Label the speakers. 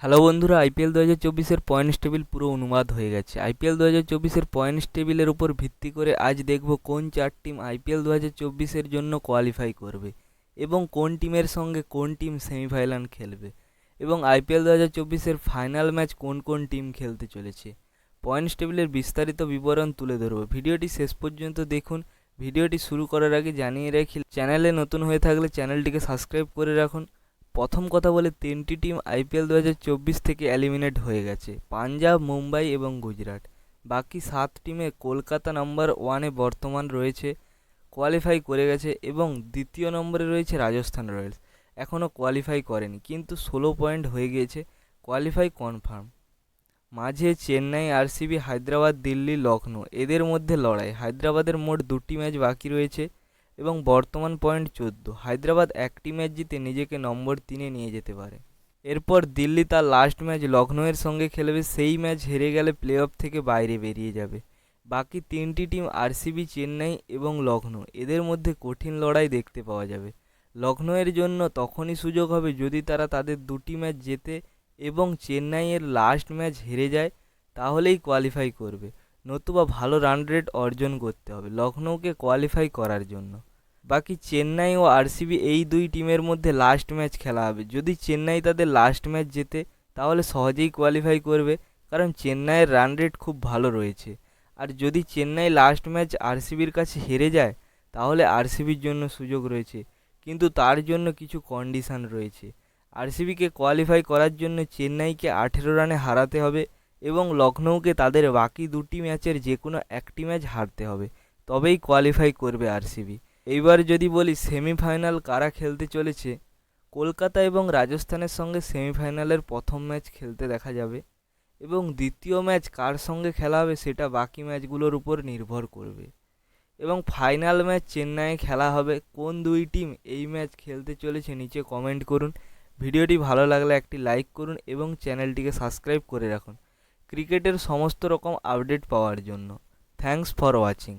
Speaker 1: Hello বন্ধুরা, IPL 2024-এর points table পুরো অনুবাদ হয়ে গেছে। আইপিএল 2024-এর পয়েন্টস টেবিলের উপর ভিত্তি করে আজ দেখব কোন চার টিম আইপিএল 2024-এর জন্য কোয়ালিফাই করবে এবং কোন টিমের সঙ্গে কোন টিম সেমিফাইনাল খেলবে এবং আইপিএল 2024-এর ফাইনাল ম্যাচ কোন কোন টিম খেলতে চলেছে। পয়েন্টস টেবিলের বিস্তারিত বিবরণ তুলে ধরব। ভিডিওটি শেষ পর্যন্ত দেখুন। ভিডিওটি শুরু করার আগে জানিয়ে রাখি, চ্যানেলে নতুন হয়ে থাকলে চ্যানেলটিকে সাবস্ক্রাইব করে রাখুন। প্রথম কথা বলে, তিনটি টিম আইপিএল 2024 থেকে এলিমিনেট হয়ে গেছে: পাঞ্জাব, মুম্বাই এবং গুজরাট। বাকি 7 টিমে কলকাতা নাম্বার 1-এ বর্তমান রয়েছে, কোয়ালিফাই করে গেছে, এবং দ্বিতীয় নম্বরে রয়েছে রাজস্থান রয়্যালস, এখনও কোয়ালিফাই করেনি কিন্তু 16 পয়েন্ট হয়ে গিয়েছে, কোয়ালিফাই কনফার্ম। মাঝে চেন্নাই, আরসিবি, হায়দ্রাবাদ, দিল্লি, লখনৌ, এদের মধ্যে লড়াই। হায়দ্রাবাদের মোট 2টি ম্যাচ বাকি রয়েছে এবং বর্তমান পয়েন্ট 14। হায়দ্রাবাদ একটি ম্যাচ জিতে নিজেকে নম্বর 3-এ নিয়ে যেতে পারে। এরপর দিল্লি তার লাস্ট ম্যাচ লখনৌয়ের সঙ্গে খেলবে, সেই ম্যাচ হেরে গেলে প্লে অফ থেকে বাইরে বেরিয়ে যাবে। বাকি 3টি টিম আরসিবি, চেন্নাই এবং লখনৌ, এদের মধ্যে কঠিন লড়াই দেখতে পাওয়া যাবে। লখনৌয়ের জন্য তখনই সুযোগ হবে যদি তারা তাদের 2টি ম্যাচ জেতে এবং চেন্নাইয়ের লাস্ট ম্যাচ হেরে যায়, তাহলেই কোয়ালিফাই করবে, নতুবা ভালো রান রেট অর্জন করতে হবে লখনৌকে কোয়ালিফাই করার জন্য। বাকি চেন্নাই ও আরসিবি, এই দুই টিমের মধ্যে লাস্ট ম্যাচ খেলা হবে। যদি চেন্নাই তাদের লাস্ট ম্যাচ জেতে তাহলে সহজেই কোয়ালিফাই করবে, কারণ চেন্নাইয়ের রান রেট খুব ভালো রয়েছে। আর যদি চেন্নাই লাস্ট ম্যাচ আরসিবির কাছে হেরে যায় তাহলে আরসিবির জন্য সুযোগ রয়েছে, কিন্তু তার জন্য কিছু কন্ডিশান রয়েছে। আরসিবিকে কোয়ালিফাই করার জন্য চেন্নাইকে 18 রানে হারাতে হবে এবং লখনৌকে তাদের বাকি 2টি ম্যাচের যে কোনো একটি ম্যাচ হারতে হবে, তবেই কোয়ালিফাই করবে আরসিবি। এইবার যদি বলি সেমিফাইনাল কারা খেলতে চলেছে, কলকাতা এবং রাজস্থানের সঙ্গে সেমিফাইনালের প্রথম ম্যাচ খেলতে দেখা যাবে এবং দ্বিতীয় ম্যাচ কার সঙ্গে খেলা হবে সেটা বাকি ম্যাচগুলোর উপর নির্ভর করবে। এবং ফাইনাল ম্যাচ চেন্নাইয়ে খেলা হবে। কোন দুই টিম এই ম্যাচ খেলতে চলেছে নিচে কমেন্ট করুন। ভিডিওটি ভালো লাগলে একটি লাইক করুন এবং চ্যানেলটিকে সাবস্ক্রাইব করে রাখুন ক্রিকেটের সমস্ত রকম আপডেট পাওয়ার জন্য। Thanks for watching.